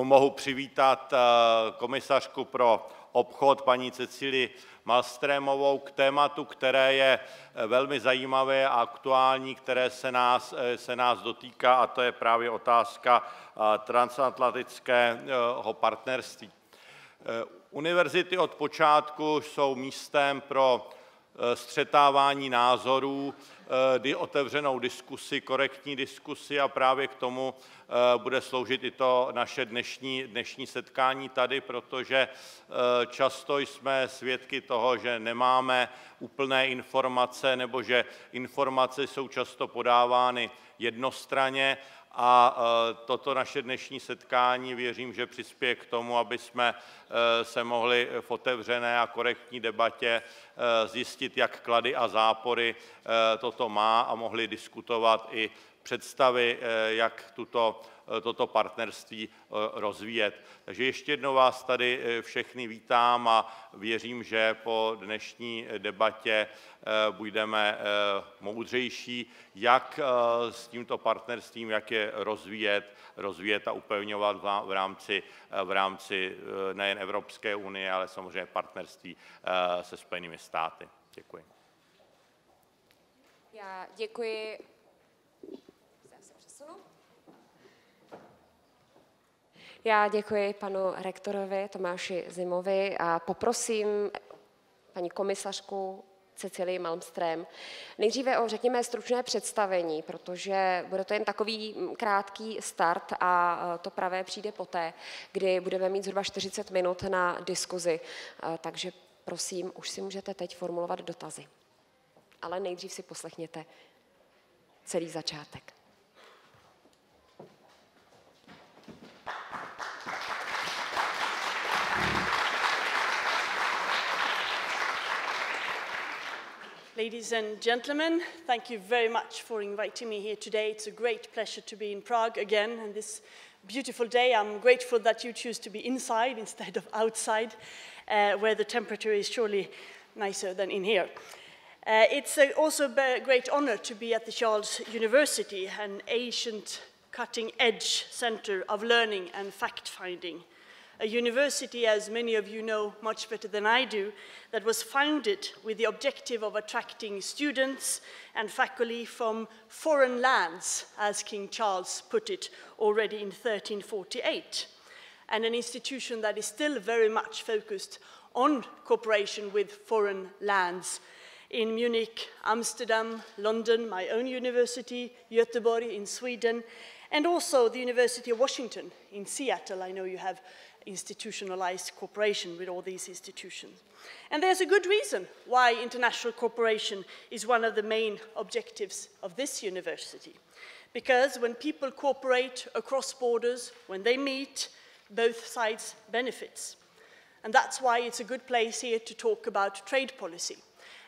mohu přivítat komisařku pro obchod, paní Cecilii Malmströmovou, k tématu, které je velmi zajímavé a aktuální, které se nás dotýká, a to je právě otázka transatlantického partnerství. Univerzity od počátku jsou místem pro střetávání názorů, otevřenou diskusi, korektní diskusi, a právě k tomu bude sloužit i to naše dnešní setkání tady, protože často jsme svědky toho, že nemáme úplné informace nebo že informace jsou často podávány jednostranně, a toto naše dnešní setkání věřím, že přispěje k tomu, aby jsme se mohli v otevřené a korektní debatě zjistit, jak klady a zápory toto má, a mohli diskutovat i představy, jak toto partnerství rozvíjet. Takže ještě jednou vás tady všechny vítám a věřím, že po dnešní debatě budeme moudřejší, jak s tímto partnerstvím, jak je rozvíjet a upevňovat v rámci nejen Evropské unie, ale samozřejmě partnerství se Spojenými státy. Děkuji. Já děkuji. Já děkuji panu rektorovi Tomáši Zimovi a poprosím paní komisařku Cecilii Malmström nejdříve o, řekněme, stručné představení, protože bude to jen takový krátký start a to pravé přijde poté, kdy budeme mít zhruba 40 minut na diskuzi. Takže prosím, už si můžete teď formulovat dotazy. Ale nejdřív si poslechněte celý začátek. Ladies and gentlemen, thank you very much for inviting me here today. It's a great pleasure to be in Prague again on this beautiful day. I'm grateful that you choose to be inside instead of outside, where the temperature is surely nicer than in here. It's also a great honor to be at the Charles University, an ancient cutting-edge center of learning and fact-finding. A university, as many of you know much better than I do, that was founded with the objective of attracting students and faculty from foreign lands, as King Charles put it already in 1348, and an institution that is still very much focused on cooperation with foreign lands in Munich, Amsterdam, London, my own university, Göteborg in Sweden, and also the University of Washington in Seattle. I know you have institutionalized cooperation with all these institutions. And there's a good reason why international cooperation is one of the main objectives of this university. Because when people cooperate across borders, when they meet, both sides benefits. And that's why it's a good place here to talk about trade policy,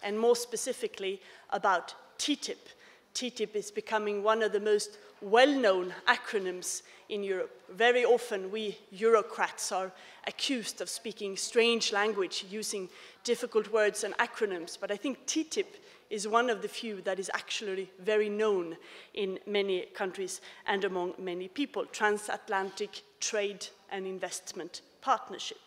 and more specifically about TTIP. TTIP is becoming one of the most well-known acronyms in Europe. Very often we Eurocrats are accused of speaking strange language, using difficult words and acronyms, but I think TTIP is one of the few that is actually very known in many countries and among many people. Transatlantic Trade and Investment Partnership.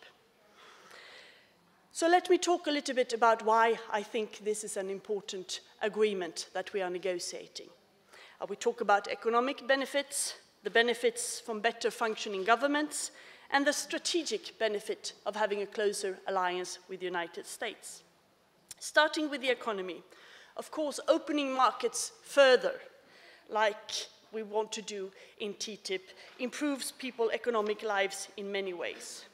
So let me talk a little bit about why I think this is an important agreement that we are negotiating. We talk about economic benefits, the benefits from better functioning governments, and the strategic benefit of having a closer alliance with the United States. Starting with the economy, of course, opening markets further, like we want to do in TTIP, improves people's economic lives in many ways.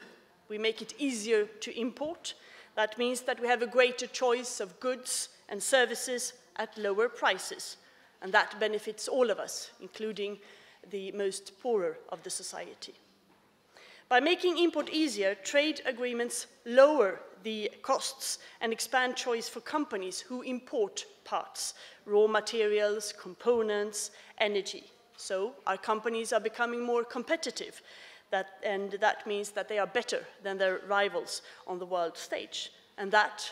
We make it easier to import. That means that we have a greater choice of goods and services at lower prices, and that benefits all of us, including the most poorer of the society. By making import easier, trade agreements lower the costs and expand choice for companies who import parts, raw materials, components, energy. So our companies are becoming more competitive, and that means that they are better than their rivals on the world stage. And that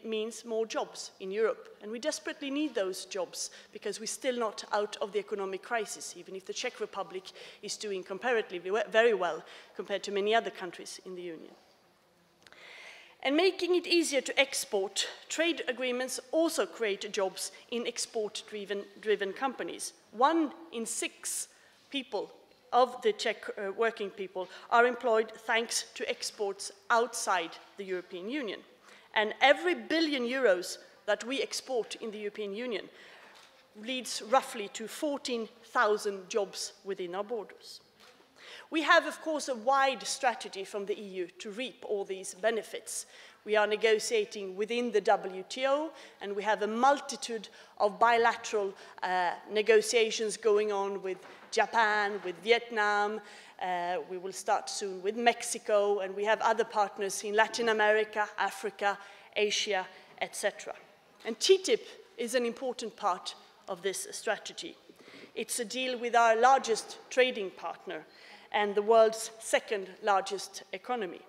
means more jobs in Europe. And we desperately need those jobs because we're still not out of the economic crisis, even if the Czech Republic is doing comparatively very well compared to many other countries in the Union. And making it easier to export, trade agreements also create jobs in export-driven companies. 1 in 6 people of the Czech working people are employed thanks to exports outside the European Union. And every billion euros that we export in the European Union leads roughly to 14,000 jobs within our borders. We have, of course, a wide strategy from the EU to reap all these benefits. We are negotiating within the WTO, and we have a multitude of bilateral negotiations going on with Japan, with Vietnam. We will start soon with Mexico, and we have other partners in Latin America, Africa, Asia, etc. And TTIP is an important part of this strategy. It's a deal with our largest trading partner and the world's second largest economy.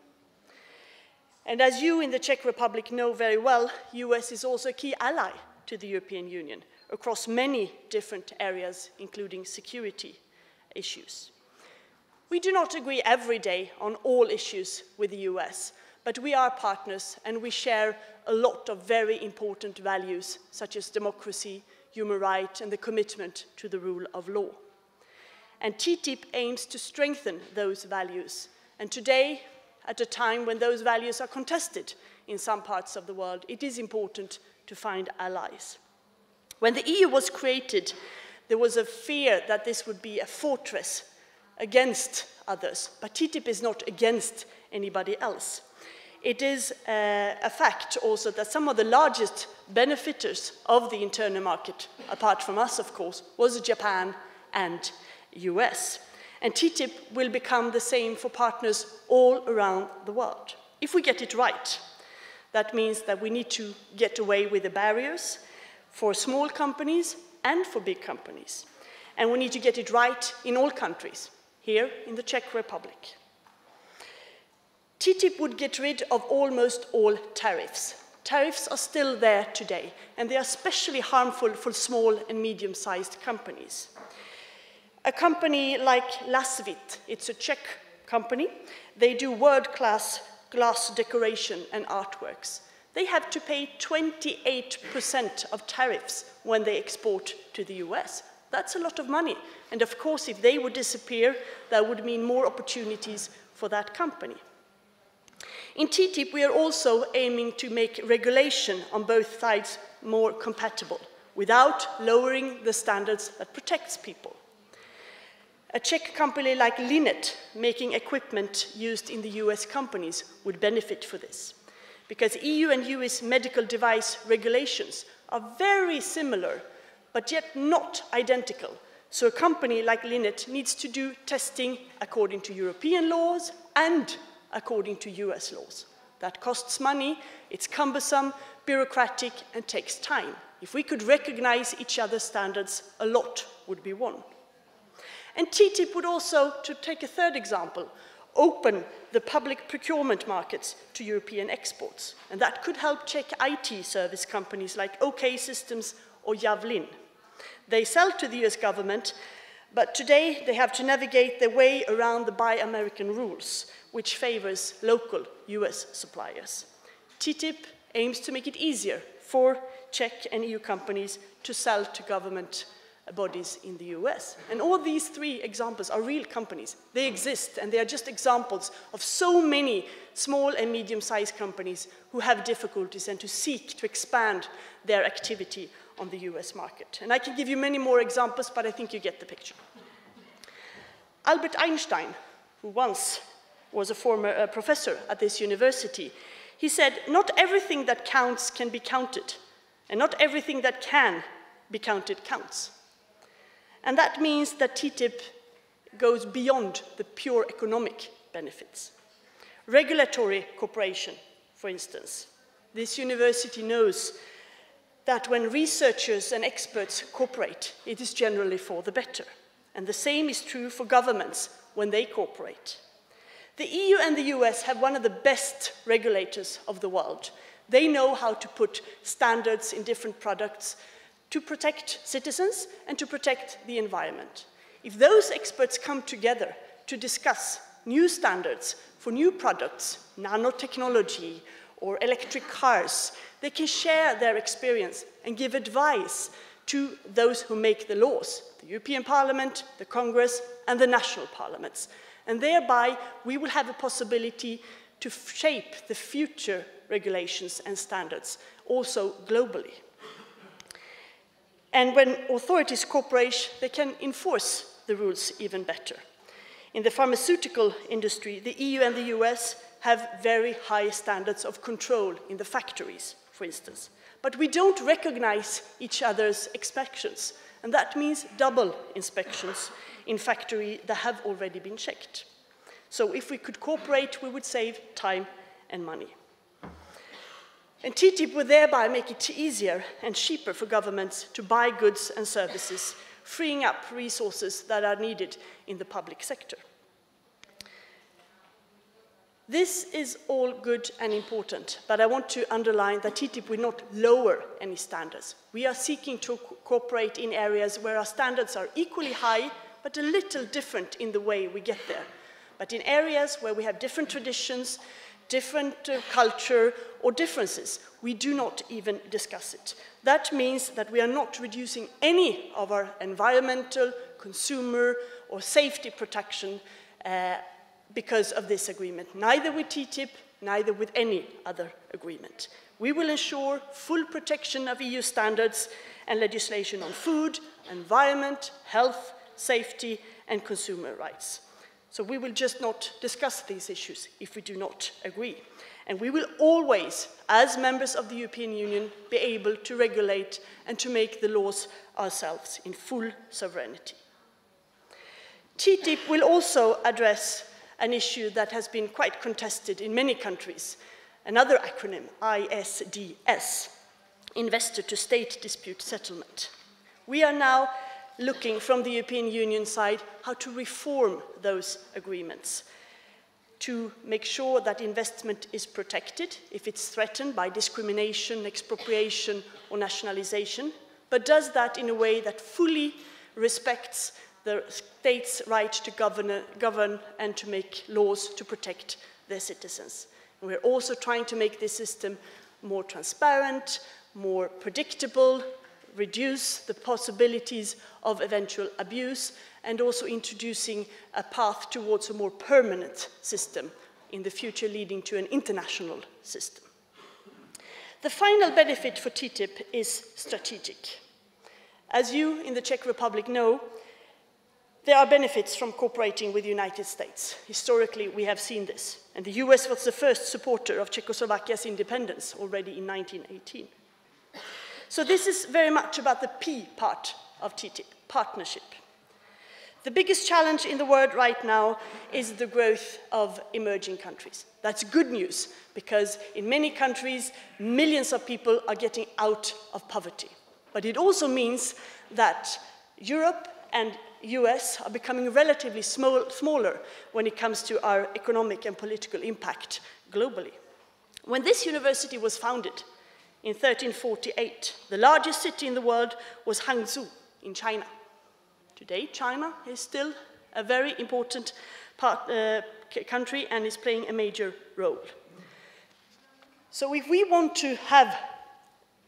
And as you in the Czech Republic know very well, the US is also a key ally to the European Union across many different areas, including security issues. We do not agree every day on all issues with the US, but we are partners and we share a lot of very important values such as democracy, human rights, and the commitment to the rule of law. And TTIP aims to strengthen those values. And today, at a time when those values are contested in some parts of the world, it is important to find allies. When the EU was created, there was a fear that this would be a fortress against others, but TTIP is not against anybody else. It is a fact also that some of the largest benefiters of the internal market, apart from us, of course, was Japan and US. And TTIP will become the same for partners all around the world. If we get it right, that means that we need to get away with the barriers for small companies and for big companies. And we need to get it right in all countries, here in the Czech Republic. TTIP would get rid of almost all tariffs. Tariffs are still there today, and they are especially harmful for small and medium-sized companies. A company like Lasvit, it's a Czech company, they do world-class glass decoration and artworks. They have to pay 28% of tariffs when they export to the US. That's a lot of money. And of course, if they would disappear, that would mean more opportunities for that company. In TTIP, we are also aiming to make regulation on both sides more compatible, without lowering the standards that protects people. A Czech company like Linet, making equipment used in the US companies, would benefit for this, because EU and US medical device regulations are very similar, but yet not identical. So a company like Linet needs to do testing according to European laws and according to US laws. That costs money, it's cumbersome, bureaucratic, and takes time. If we could recognize each other's standards, a lot would be won. And TTIP would also, to take a third example, open the public procurement markets to European exports. And that could help Czech IT service companies like OK Systems or Javelin. They sell to the US government, but today they have to navigate their way around the Buy American rules, which favors local US suppliers. TTIP aims to make it easier for Czech and EU companies to sell to government bodies in the US. And all these three examples are real companies. They exist, and they are just examples of so many small and medium-sized companies who have difficulties and to seek to expand their activity on the US market. And I can give you many more examples, but I think you get the picture. Albert Einstein, who once was a former professor at this university, he said, "Not everything that counts can be counted, and not everything that can be counted counts." And that means that TTIP goes beyond the pure economic benefits. Regulatory cooperation, for instance. This university knows that when researchers and experts cooperate, it is generally for the better. And the same is true for governments when they cooperate. The EU and the US have one of the best regulators of the world. They know how to put standards in different products to protect citizens and to protect the environment. If those experts come together to discuss new standards for new products, nanotechnology or electric cars, they can share their experience and give advice to those who make the laws, the European Parliament, the Congress, and the national parliaments. And thereby, we will have a possibility to shape the future regulations and standards, also globally. And when authorities cooperate, they can enforce the rules even better. In the pharmaceutical industry, the EU and the US have very high standards of control in the factories, for instance. But we don't recognize each other's inspections, and that means double inspections in factories that have already been checked. So if we could cooperate, we would save time and money. And TTIP would thereby make it easier and cheaper for governments to buy goods and services, freeing up resources that are needed in the public sector. This is all good and important, but I want to underline that TTIP will not lower any standards. We are seeking to cooperate in areas where our standards are equally high, but a little different in the way we get there. But in areas where we have different traditions, different culture, or differences, we do not even discuss it. That means that we are not reducing any of our environmental, consumer, or safety protection because of this agreement, neither with TTIP, neither with any other agreement. We will ensure full protection of EU standards and legislation on food, environment, health, safety, and consumer rights. So we will just not discuss these issues if we do not agree. And we will always, as members of the European Union, be able to regulate and to make the laws ourselves in full sovereignty. TTIP will also address an issue that has been quite contested in many countries, another acronym, ISDS, Investor to State Dispute Settlement. We are now looking from the European Union side how to reform those agreements to make sure that investment is protected if it's threatened by discrimination, expropriation, or nationalization, but does that in a way that fully respects the state's right to govern and to make laws to protect their citizens. And we're also trying to make this system more transparent, more predictable, reduce the possibilities of eventual abuse, and also introducing a path towards a more permanent system in the future, leading to an international system. The final benefit for TTIP is strategic. As you in the Czech Republic know, there are benefits from cooperating with the United States. Historically, we have seen this, and the US was the first supporter of Czechoslovakia's independence already in 1918. So this is very much about the P part of TTIP, partnership. The biggest challenge in the world right now is the growth of emerging countries. That's good news, because in many countries, millions of people are getting out of poverty. But it also means that Europe and US are becoming relatively smaller when it comes to our economic and political impact globally. When this university was founded in 1348, the largest city in the world was Hangzhou in China. Today, China is still a very important country and is playing a major role. So if we want to have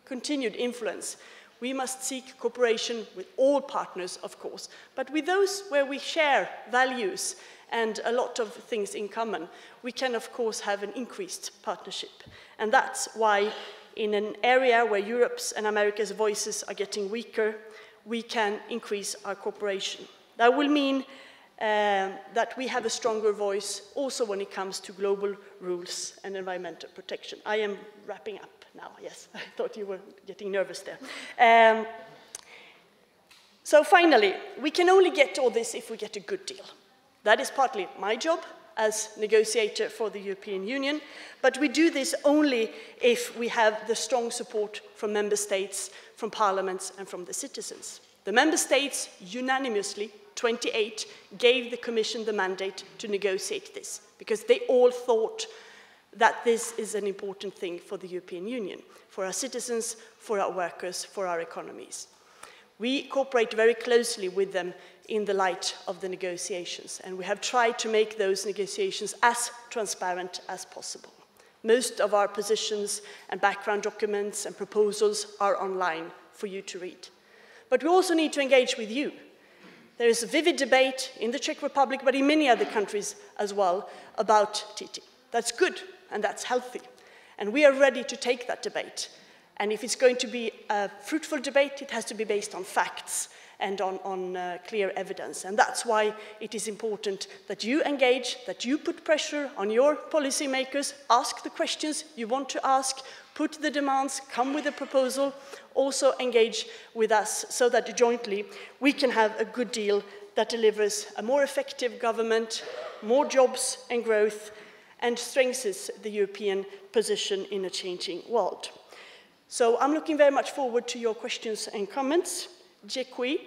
continued influence, we must seek cooperation with all partners, of course, but with those where we share values and a lot of things in common, we can, of course, have an increased partnership. And that's why in an area where Europe's and America's voices are getting weaker, we can increase our cooperation. That will mean that we have a stronger voice also when it comes to global rules and environmental protection. I am wrapping up now, yes. I thought you were getting nervous there. So finally, we can only get all this if we get a good deal. That is partly my job as negotiator for the European Union, but we do this only if we have the strong support from member states, from parliaments, and from the citizens. The member states unanimously, 28, gave the Commission the mandate to negotiate this, because they all thought that this is an important thing for the European Union, for our citizens, for our workers, for our economies. We cooperate very closely with them in the light of the negotiations, and we have tried to make those negotiations as transparent as possible. Most of our positions and background documents and proposals are online for you to read. But we also need to engage with you. There is a vivid debate in the Czech Republic, but in many other countries as well, about TTIP. That's good and that's healthy. And we are ready to take that debate. And if it's going to be a fruitful debate, it has to be based on facts and on clear evidence. And that's why it is important that you engage, that you put pressure on your policymakers, ask the questions you want to ask, put the demands, come with a proposal, also engage with us so that jointly we can have a good deal that delivers a more effective government, more jobs and growth, and strengthens the European position in a changing world. So I'm looking very much forward to your questions and comments. Děkuji,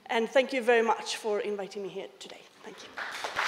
and thank you very much for inviting me here today. Thank you.